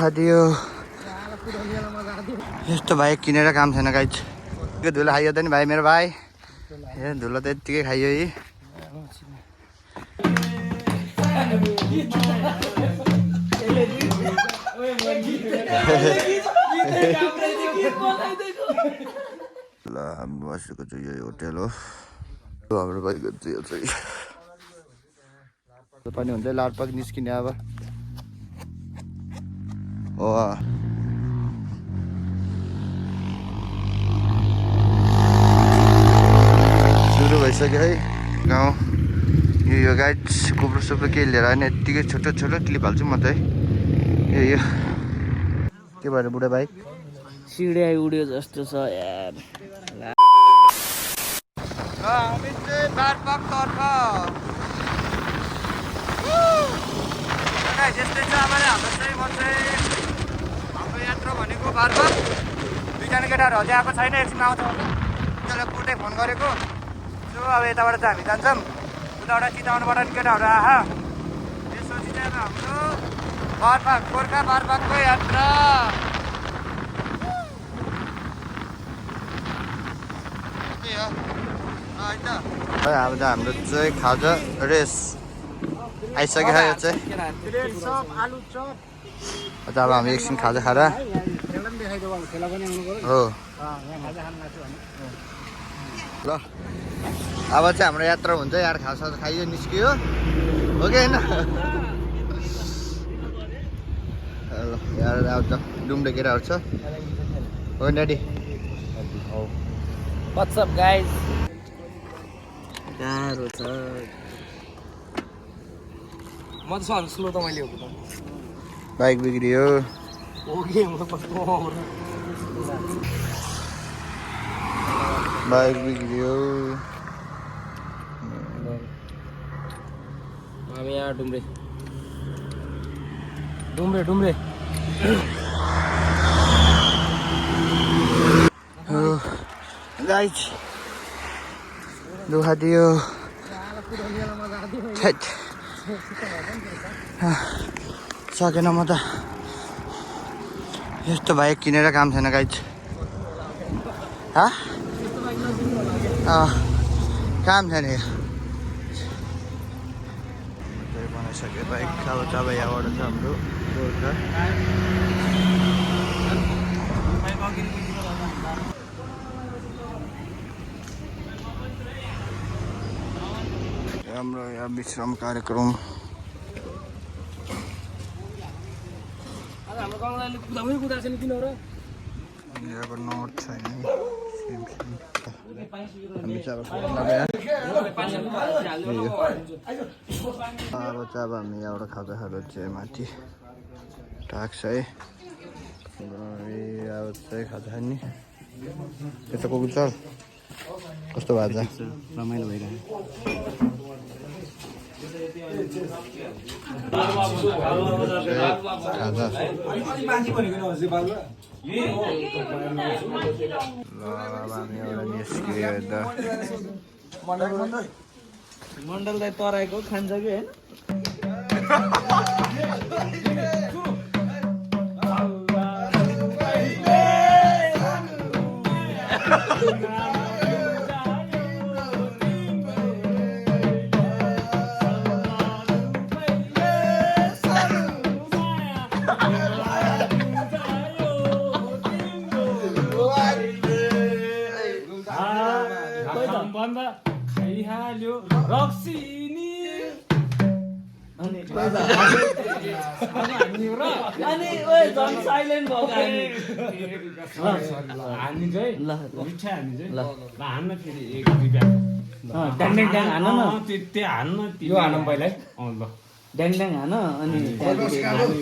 दुखादियो यस्तो भाइ किनेर काम छैन गाइज धुलो खाइयो त नि भाइ मेरो भाइ ए धुलो त यत्तिकै खाइयो है ल हामी बसेको चाहिँ यो होटेल हो हाम्रो भाइको चाहिँ यो चाहिँ पनि हुन्छ लाटपाक निस्किने अब हो सुरु भइसक्यो है गाउँ यो गाइड कुप्रो सुप्रो केही लिएर आएन यत्तिकै छोटो छोटो क्लिप हाल्छु म त है यो के भएर बुढा भाइ सिँढी उड्यो जस्तो छ यार हामी चाहिँ बारपाक तर्फ त्यस्तै छ अब हाम्रो चाहिँ म चाहिँ हाम्रो यात्रा भनेको बारपाक दुईजना केटाहरू अझै आएको छैन एकछिन आउँछ त्यसलाई पुटै फोन गरेको सो अब यताबाट चाहिँ हामी जान्छौँ उताबाट चितावनबाट नि केटाहरू आहा त्यसपछि चाहिँ अब हाम्रो बारपाक गोर्खा बारपाकको यात्रा अब चाहिँ हाम्रो चाहिँ खाजा रेस आइसक्यो यो चाहिँ अब हामी एकछिन खाजा खाएर हो ल अब चाहिँ हाम्रो यात्रा हुन्छ यार खाजा खाइयो निस्कियो हो कि होइन ल यार आउँछ डुम्डे केटाहरू छ हो ड्याडी What's up guys? गाह्रो छ म त सर स्लो त मैले हो त बाइक बिग्रियो बाइक बिग्रियो हामी यहाँ डुम्रे डुम्रे डुम्रे गाइज दुखा दियो सकेन म त यस्तो बाइक किनेर काम छैन गाइज काम छैन यो बनाइसक्यो बाइक अब चाहिँ यहाँबाट छ हाम्रो गोर्खा हाम्रो यहाँ विश्राम कार्यक्रम यहाँको नोट छैन अब चाहिँ अब हामी यहाँबाट खाजा खाँदा चाहिँ माथि टाक्छ है अब चाहिँ खाजा खाने यता को चल कस्तो भएको छ रमाइलो भइरहेको मण्डललाई तराईको खान्छ कि होइन साइलेन्ट हामी चाहिँ ल मिठा हामी चाहिँ ल हान्न फेरि एक दुई ब्याग ड्याङ ड्याङ ड्याङ हान न त्यो हान्न यो हानौँ पहिला ल ड्याङ ड्याङ हान अनि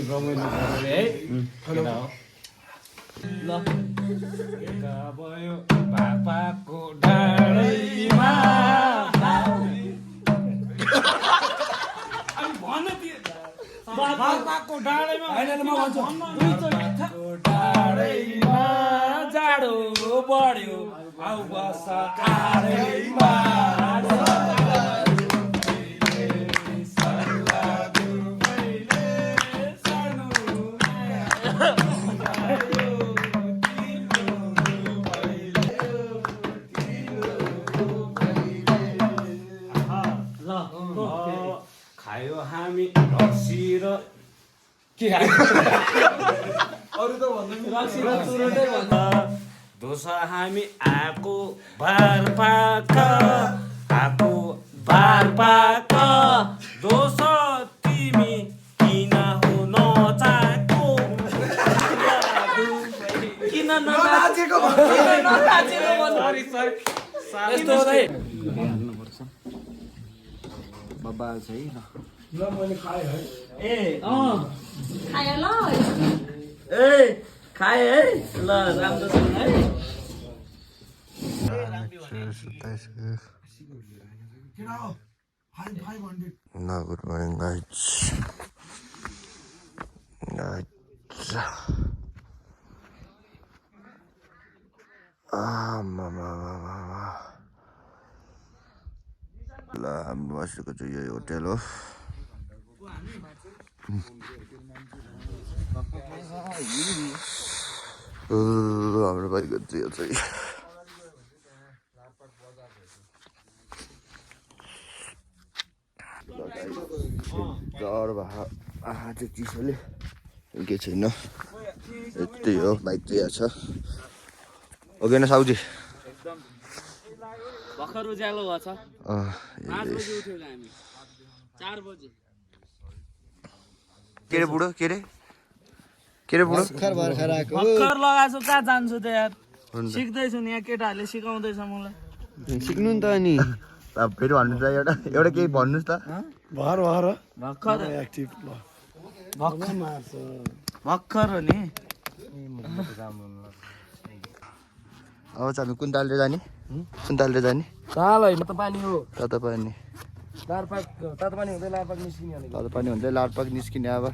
रमाइलो है ल भयो पापाको डाँडैमा बाबाको डाँडैमा डाँडैमा जाडो बढ्यो आउ बस काँडैमा हामी रक्सी र के अरू त भन्नु दोसा हामी आएको बार पाक दोसा तिमी किन हो नचाको किन नचाचेको बबाल छ है ल मैले खाएँ है ए खायो ल ए खाए है ल राम्रो छ है गुड मर्निङ गाइज ल हामी बसेको चाहिँ यही होटेल हो हाम्रो भाइको चाहिँ डर भए आज चिसोले के छैन यस्तै हो बाइक चाहिँ यहाँ छ हो कि साउजी भर्खर उज्यालो भएको छ 5 बजे उठ्यो हामी 4 बजे के रे बुढो के रे बुढो भर्खर लगाएको छु कहाँ जान्छु त यार सिक्दैछु नि यहाँ केटाहरूले सिकाउँदैछ मलाई सिक्नु नि त अनि फेरि भन्नु त एउटा केही भन्नुहोस् त भर्खर हो नि अब चाहिँ हामी कुन तालले जाने ताल होइन त पानी हो तातो पानी तातो पानी हुँदै लारपाक निस्किने तातो पानी हुँदै लारपाक निस्किने अब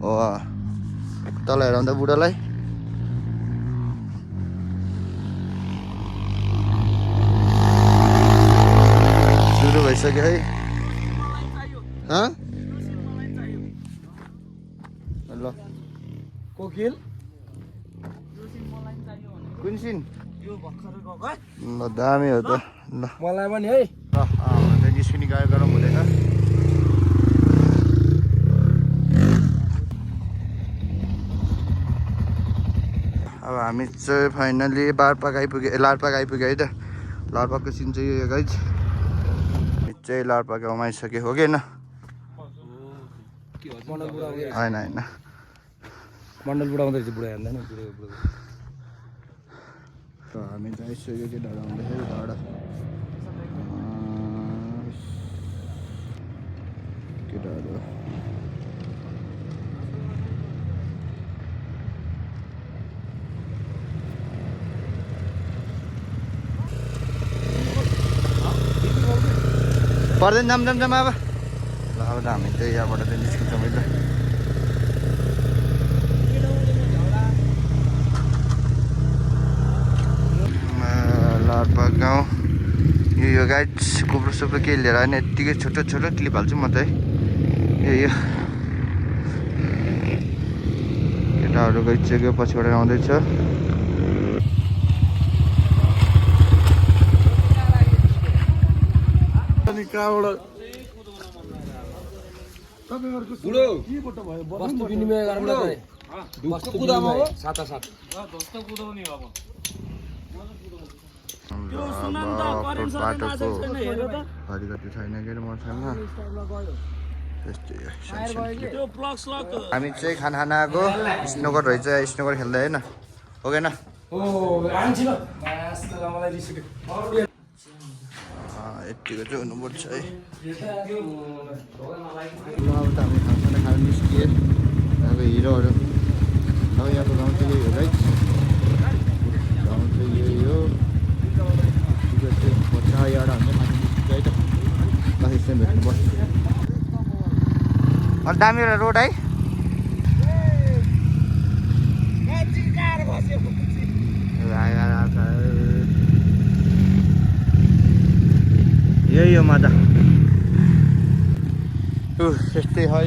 हो तल हेराउँदा बुढोलाई सुरु भइसक्यो है ल कोकिल कुन सिन यो भर्खर गएको ल दामी हो त ल मलाई पनि है निस्किने गाडी गरौँ हुँदैछ अब हामी चाहिँ फाइनली लारपाक आइपुग्यो है त लारपाकको सिन चाहिँ यो गाइज चाहिँ लारपाक आइसक्यो हो कि होइन होइन मण्डल बुढा आउँदैछ बुढा हेर्दैन हामी चाहिँ आइसक्यो कि डाँडा आउँदाखेरि डाँडा केटाहरू पर्दैन जाम अब ल अब त हामी चाहिँ यहाँबाट चाहिँ निस्किन्छौँ है त लारपाक गाउँ यो गाइड कुप्रो सुप्रो केही लिएर आएन यत्तिकै छोटो क्लिप हाल्छु म त है यो केटाहरू गइसक्यो पछिबाट आउँदैछ वस्तु विनिमय गरौँ वस्तु कुदाउनु साथासाथ बाटोको घरिघरि छैन के मसँग हामी चाहिँ खाना आएको स्नोकर रहेछ स्नोकर खेल्दै होइन हो कि यतिको चाहिँ हुनुपर्छ है ल अब त हामी खाना खानु निस्किए अब हिरोहरू अब यहाँको गाउँ चाहिँ यही हो है गाउँ चाहिँ यही हो एउटा हुन्छ माथि निस्कियो है त माथि चाहिँ भेट्नुपर्छ अनि दामी एउटा रोड है यही हो मजा यस्तै है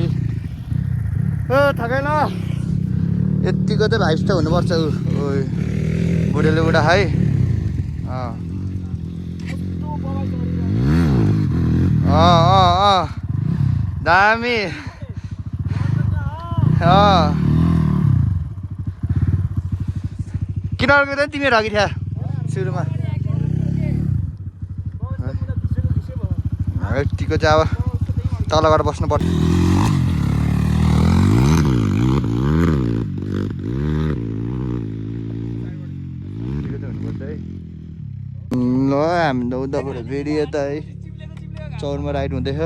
थकाइ ल यतिको चाहिँ भाइस त हुनुपर्छ बुढेले बुढा है दामी किन अर्को तिमीहरू अघि थिया सुरुमा यतिको चाहिँ अब तल गएर बस्नुपर्छ ल हामी त उताबाट फेरि यता है चौरमा राइड हुँदैछ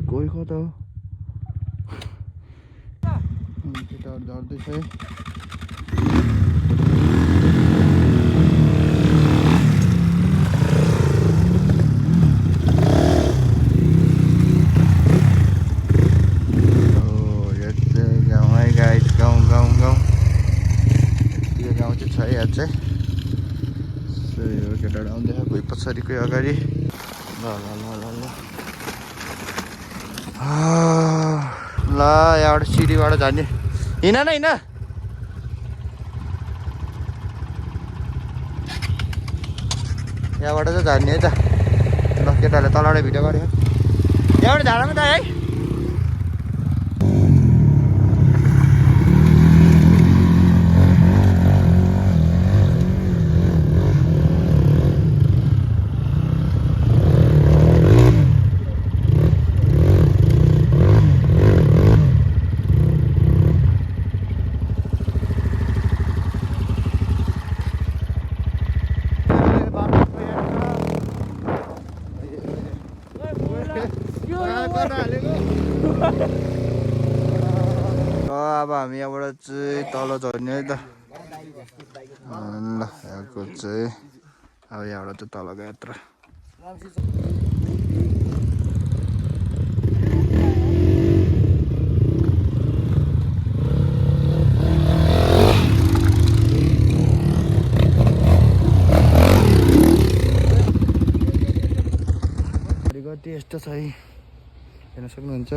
कोही कता हो केटाहरू झर्दैछ है केटाहरू आउँदैछ कोही पछाडि कोही अगाडि ल यहाँबाट सिडीबाट झर्ने हिँड न हिँड यहाँबाट चाहिँ झर्ने है त ल केटाहरूले तलबाट भिडियो गर्यो यहाँबाट झाडामा त है अब हामी यहाँबाट चाहिँ तल झर्ने है त ल यहाँको चाहिँ अब यहाँबाट चाहिँ तलको यात्रा हरिगति यस्तो छ है हेर्न सक्नुहुन्छ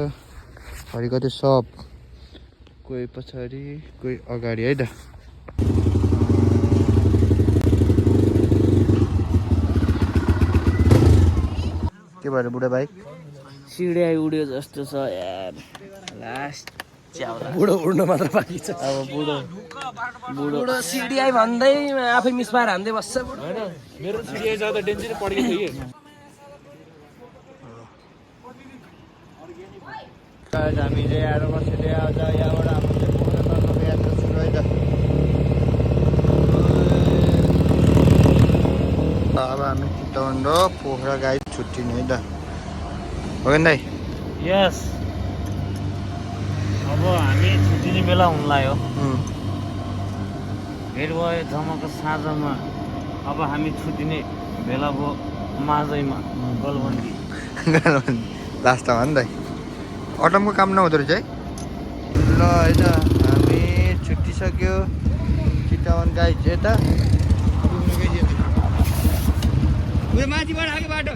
हरिगति सब कोही पछाडि कोही अगाडि है त के भएर बुढा भाइ सिडिआई उड्यो जस्तो छ यार लास्ट च्याउला बुढो उड्नु मात्र बाँकी छ अब बुढो सिडिआई भन्दै आफै मिसपार हान्दै बस्छ होइन मेरो सिडिआई जाँदा डेन्जर पड्केको थियो हामी चाहिँ आएर बसेर आज यहाँबाट हाम्रो चाहिँ पोखरा तर्फको यात्रा सुरु है त अब हामी चितवन र पोखरा गाई छुट्टिने है त हो कि दाइ यस अब हामी छुट्टिने बेला हुन लाग्यो भेट भयो जम्माको साँझमा अब हामी छुट्टिने बेला भयो माझैमा गलबन्दी लास्टमा नि दाइ अटमको काम नहुँदो रहेछ है ल है त हामी छुट्टिसक्यो चितवन गाई चाहिँ यता उयो माथिबाट आएको बाटो